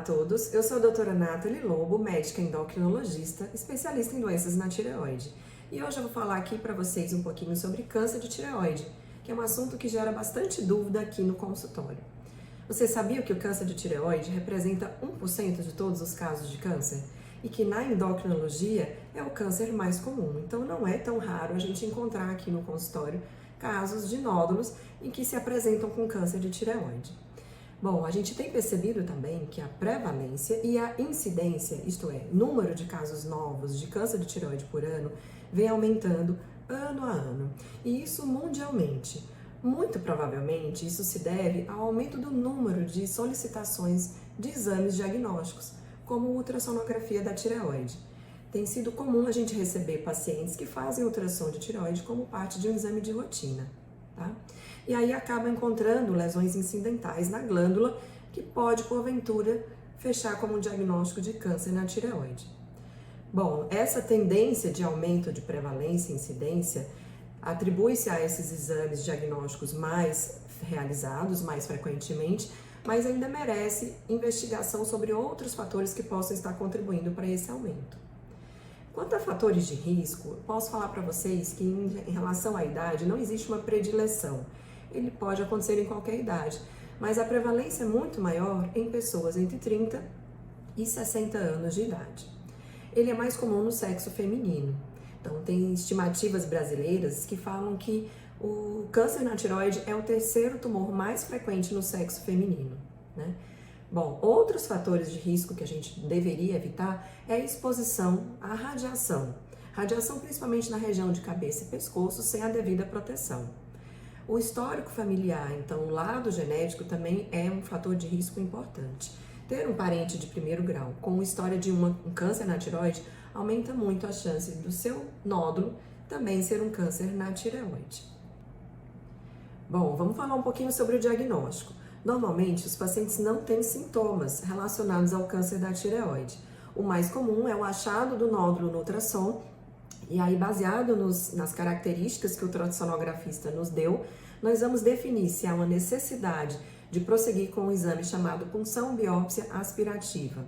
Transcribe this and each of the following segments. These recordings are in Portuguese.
todos, eu sou a doutora Nathalie Lobo, médica endocrinologista, especialista em doenças na tireoide. E hoje eu vou falar aqui para vocês um pouquinho sobre câncer de tireoide, que é um assunto que gera bastante dúvida aqui no consultório. Você sabia que o câncer de tireoide representa 1% de todos os casos de câncer? E que na endocrinologia é o câncer mais comum, então não é tão raro a gente encontrar aqui no consultório casos de nódulos em que se apresentam com câncer de tireoide. Bom, a gente tem percebido também que a prevalência e a incidência, isto é, número de casos novos de câncer de tireoide por ano, vem aumentando ano a ano, e isso mundialmente. Muito provavelmente isso se deve ao aumento do número de solicitações de exames diagnósticos, como ultrassonografia da tireoide. Tem sido comum a gente receber pacientes que fazem ultrassom de tireoide como parte de um exame de rotina, tá? E aí acaba encontrando lesões incidentais na glândula, que pode, porventura, fechar como um diagnóstico de câncer na tireoide. Bom, essa tendência de aumento de prevalência e incidência atribui-se a esses exames diagnósticos mais realizados, mais frequentemente, mas ainda merece investigação sobre outros fatores que possam estar contribuindo para esse aumento. Quanto a fatores de risco, posso falar para vocês que em relação à idade não existe uma predileção. Ele pode acontecer em qualquer idade, mas a prevalência é muito maior em pessoas entre 30 e 60 anos de idade. Ele é mais comum no sexo feminino. Então, tem estimativas brasileiras que falam que o câncer na tireoide é o terceiro tumor mais frequente no sexo feminino, né? Bom, outros fatores de risco que a gente deveria evitar é a exposição à radiação. Radiação principalmente na região de cabeça e pescoço, sem a devida proteção. O histórico familiar, então o lado genético também é um fator de risco importante. Ter um parente de primeiro grau com história de um câncer na tireoide aumenta muito a chance do seu nódulo também ser um câncer na tireoide. Bom, vamos falar um pouquinho sobre o diagnóstico. Normalmente, os pacientes não têm sintomas relacionados ao câncer da tireoide. O mais comum é o achado do nódulo no ultrassom, e aí, baseado nas características que o ultrassonografista nos deu, nós vamos definir se há uma necessidade de prosseguir com um exame chamado punção biópsia aspirativa.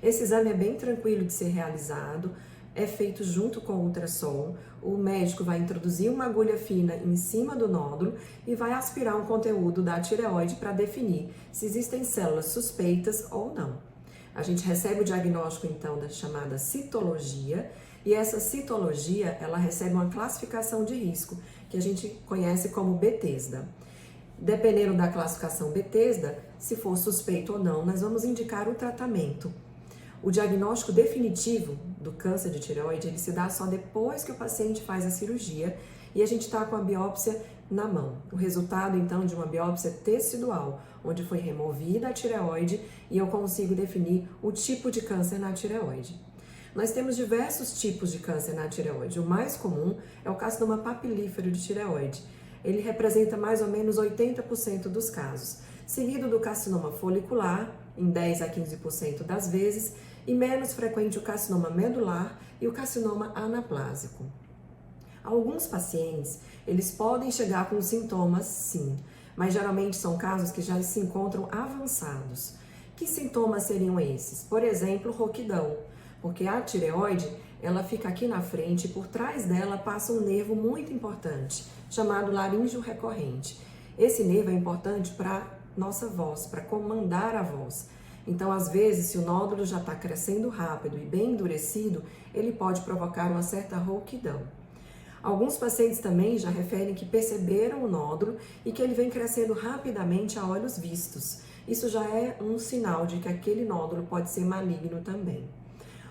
Esse exame é bem tranquilo de ser realizado, é feito junto com o ultrassom. O médico vai introduzir uma agulha fina em cima do nódulo e vai aspirar um conteúdo da tireoide para definir se existem células suspeitas ou não. A gente recebe o diagnóstico então da chamada citologia, e essa citologia ela recebe uma classificação de risco que a gente conhece como Bethesda. Dependendo da classificação Bethesda, se for suspeito ou não, nós vamos indicar o tratamento. O diagnóstico definitivo do câncer de tireoide, ele se dá só depois que o paciente faz a cirurgia e a gente está com a biópsia na mão. O resultado, então, de uma biópsia tecidual, onde foi removida a tireoide e eu consigo definir o tipo de câncer na tireoide. Nós temos diversos tipos de câncer na tireoide. O mais comum é o carcinoma papilífero de tireoide. Ele representa mais ou menos 80% dos casos, seguido do carcinoma folicular, em 10 a 15% das vezes, e menos frequente o carcinoma medular e o carcinoma anaplásico. Alguns pacientes, eles podem chegar com sintomas, sim, mas geralmente são casos que já se encontram avançados. Que sintomas seriam esses? Por exemplo, rouquidão, porque a tireoide, ela fica aqui na frente e por trás dela passa um nervo muito importante, chamado laríngeo recorrente. Esse nervo é importante para nossa voz, para comandar a voz. Então, às vezes, se o nódulo já está crescendo rápido e bem endurecido, ele pode provocar uma certa rouquidão. Alguns pacientes também já referem que perceberam o nódulo e que ele vem crescendo rapidamente a olhos vistos. Isso já é um sinal de que aquele nódulo pode ser maligno também.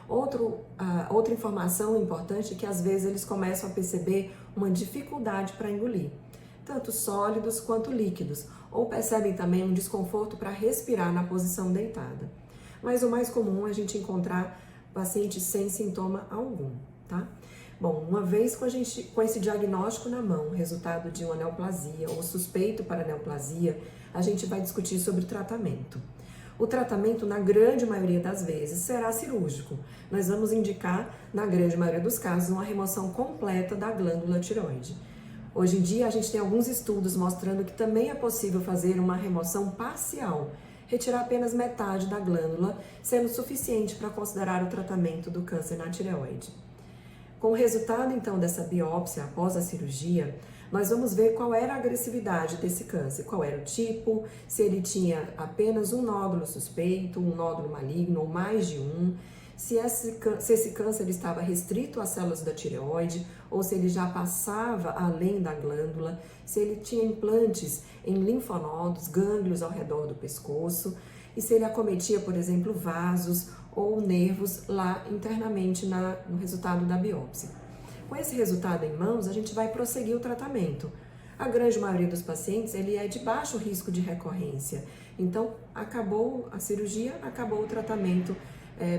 Outra informação importante é que às vezes eles começam a perceber uma dificuldade para engolir, tanto sólidos quanto líquidos, ou percebem também um desconforto para respirar na posição deitada. Mas o mais comum é a gente encontrar pacientes sem sintoma algum, tá? Bom, uma vez com esse diagnóstico na mão, resultado de uma neoplasia ou suspeito para neoplasia, a gente vai discutir sobre tratamento. O tratamento, na grande maioria das vezes, será cirúrgico. Nós vamos indicar, na grande maioria dos casos, uma remoção completa da glândula tireoide. Hoje em dia, a gente tem alguns estudos mostrando que também é possível fazer uma remoção parcial, retirar apenas metade da glândula, sendo suficiente para considerar o tratamento do câncer na tireoide. Com o resultado, então, dessa biópsia após a cirurgia, nós vamos ver qual era a agressividade desse câncer, qual era o tipo, se ele tinha apenas um nódulo suspeito, um nódulo maligno ou mais de um, se esse câncer estava restrito às células da tireoide ou se ele já passava além da glândula, se ele tinha implantes em linfonodos, gânglios ao redor do pescoço e se ele acometia, por exemplo, vasos ou nervos lá internamente no resultado da biópsia. Com esse resultado em mãos, a gente vai prosseguir o tratamento. A grande maioria dos pacientes, ele é de baixo risco de recorrência. Então, acabou a cirurgia, acabou o tratamento,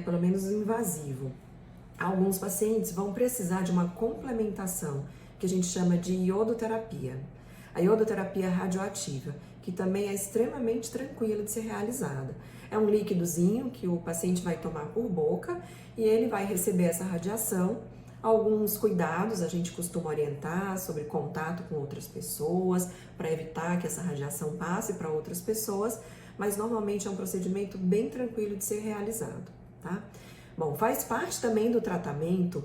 pelo menos invasivo. Alguns pacientes vão precisar de uma complementação, que a gente chama de iodoterapia. A iodoterapia radioativa, que também é extremamente tranquila de ser realizada. É um líquidozinho que o paciente vai tomar por boca e ele vai receber essa radiação. Alguns cuidados a gente costuma orientar sobre contato com outras pessoas, para evitar que essa radiação passe para outras pessoas, mas normalmente é um procedimento bem tranquilo de ser realizado, tá? Bom, faz parte também do tratamento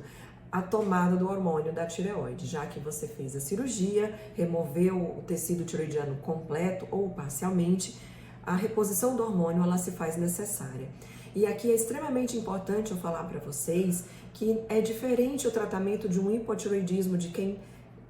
a tomada do hormônio da tireoide, já que você fez a cirurgia, removeu o tecido tiroidiano completo ou parcialmente, a reposição do hormônio ela se faz necessária. E aqui é extremamente importante eu falar para vocês que é diferente o tratamento de um hipotiroidismo de quem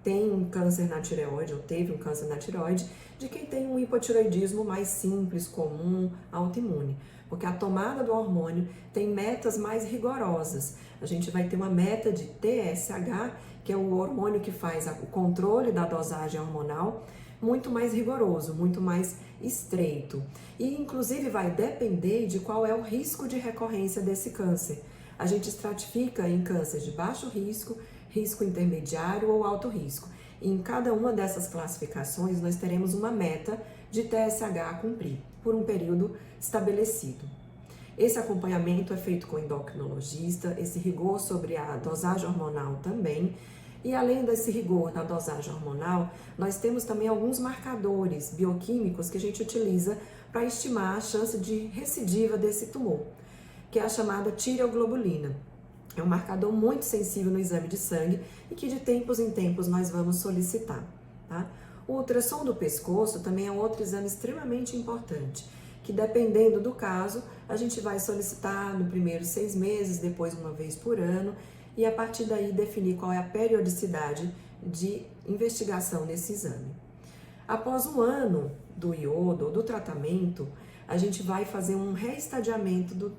tem um câncer na tireoide ou teve um câncer na tireoide, de quem tem um hipotiroidismo mais simples, comum, autoimune. Porque a tomada do hormônio tem metas mais rigorosas. A gente vai ter uma meta de TSH, que é o hormônio que faz o controle da dosagem hormonal, muito mais rigoroso, muito mais estreito. E inclusive vai depender de qual é o risco de recorrência desse câncer. A gente estratifica em câncer de baixo risco, risco intermediário ou alto risco. E em cada uma dessas classificações nós teremos uma meta de TSH a cumprir por um período estabelecido. Esse acompanhamento é feito com o endocrinologista, esse rigor sobre a dosagem hormonal também. E além desse rigor na dosagem hormonal, nós temos também alguns marcadores bioquímicos que a gente utiliza para estimar a chance de recidiva desse tumor, que é a chamada tireoglobulina. É um marcador muito sensível no exame de sangue e que de tempos em tempos nós vamos solicitar, tá? O ultrassom do pescoço também é um outro exame extremamente importante, que dependendo do caso, a gente vai solicitar no primeiro 6 meses, depois uma vez por ano, e a partir daí definir qual é a periodicidade de investigação nesse exame. Após um ano do iodo ou do tratamento, a gente vai fazer um reestadiamento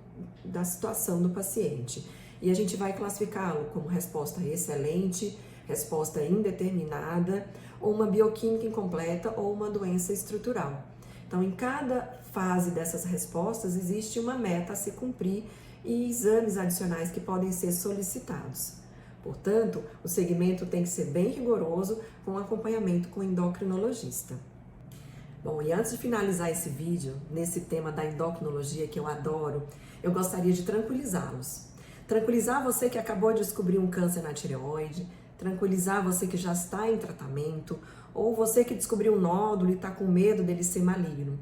da situação do paciente e a gente vai classificá-lo como resposta excelente, resposta indeterminada, ou uma bioquímica incompleta ou uma doença estrutural. Então, em cada fase dessas respostas existe uma meta a se cumprir e exames adicionais que podem ser solicitados. Portanto, o segmento tem que ser bem rigoroso com acompanhamento com o endocrinologista. Bom, e antes de finalizar esse vídeo, nesse tema da endocrinologia que eu adoro, eu gostaria de tranquilizá-los. Tranquilizar você que acabou de descobrir um câncer na tireoide, tranquilizar você que já está em tratamento, ou você que descobriu um nódulo e está com medo dele ser maligno.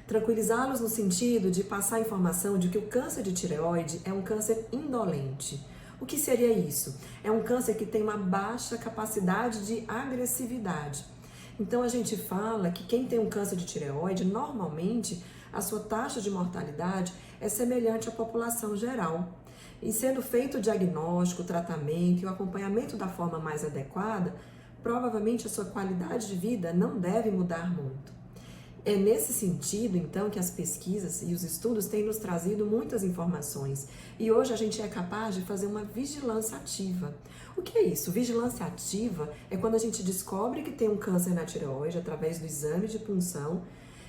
Tranquilizá-los no sentido de passar a informação de que o câncer de tireoide é um câncer indolente. O que seria isso? É um câncer que tem uma baixa capacidade de agressividade. Então a gente fala que quem tem um câncer de tireoide, normalmente a sua taxa de mortalidade é semelhante à população geral. E sendo feito o diagnóstico, o tratamento e o acompanhamento da forma mais adequada, provavelmente a sua qualidade de vida não deve mudar muito. É nesse sentido, então, que as pesquisas e os estudos têm nos trazido muitas informações. E hoje a gente é capaz de fazer uma vigilância ativa. O que é isso? Vigilância ativa é quando a gente descobre que tem um câncer na tireoide através do exame de punção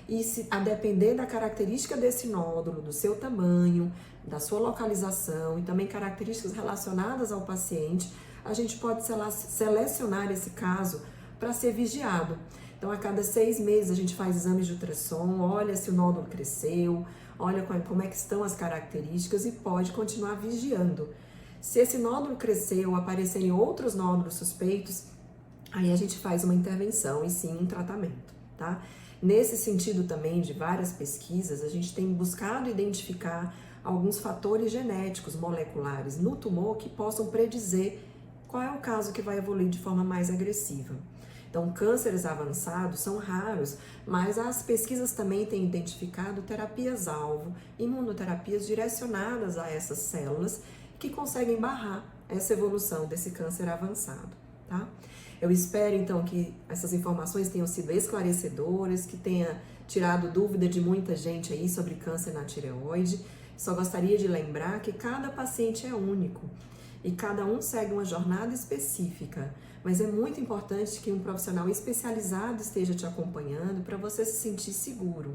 e, a depender da característica desse nódulo, do seu tamanho, da sua localização e também características relacionadas ao paciente, a gente pode selecionar esse caso para ser vigiado. Então, a cada 6 meses a gente faz exames de ultrassom, olha se o nódulo cresceu, olha como é que estão as características e pode continuar vigiando. Se esse nódulo cresceu, aparecerem outros nódulos suspeitos, aí a gente faz uma intervenção e sim um tratamento, tá? tá? Nesse sentido também de várias pesquisas, a gente tem buscado identificar alguns fatores genéticos moleculares no tumor que possam predizer qual é o caso que vai evoluir de forma mais agressiva. Então, cânceres avançados são raros, mas as pesquisas também têm identificado terapias-alvo, imunoterapias direcionadas a essas células que conseguem barrar essa evolução desse câncer avançado, tá? Eu espero, então, que essas informações tenham sido esclarecedoras, que tenha tirado dúvida de muita gente aí sobre câncer na tireoide. Só gostaria de lembrar que cada paciente é único e cada um segue uma jornada específica, mas é muito importante que um profissional especializado esteja te acompanhando para você se sentir seguro.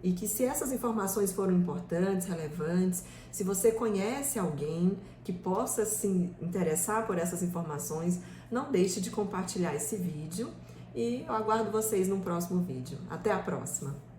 E que se essas informações foram importantes, relevantes, se você conhece alguém que possa se interessar por essas informações, não deixe de compartilhar esse vídeo e eu aguardo vocês no próximo vídeo. Até a próxima!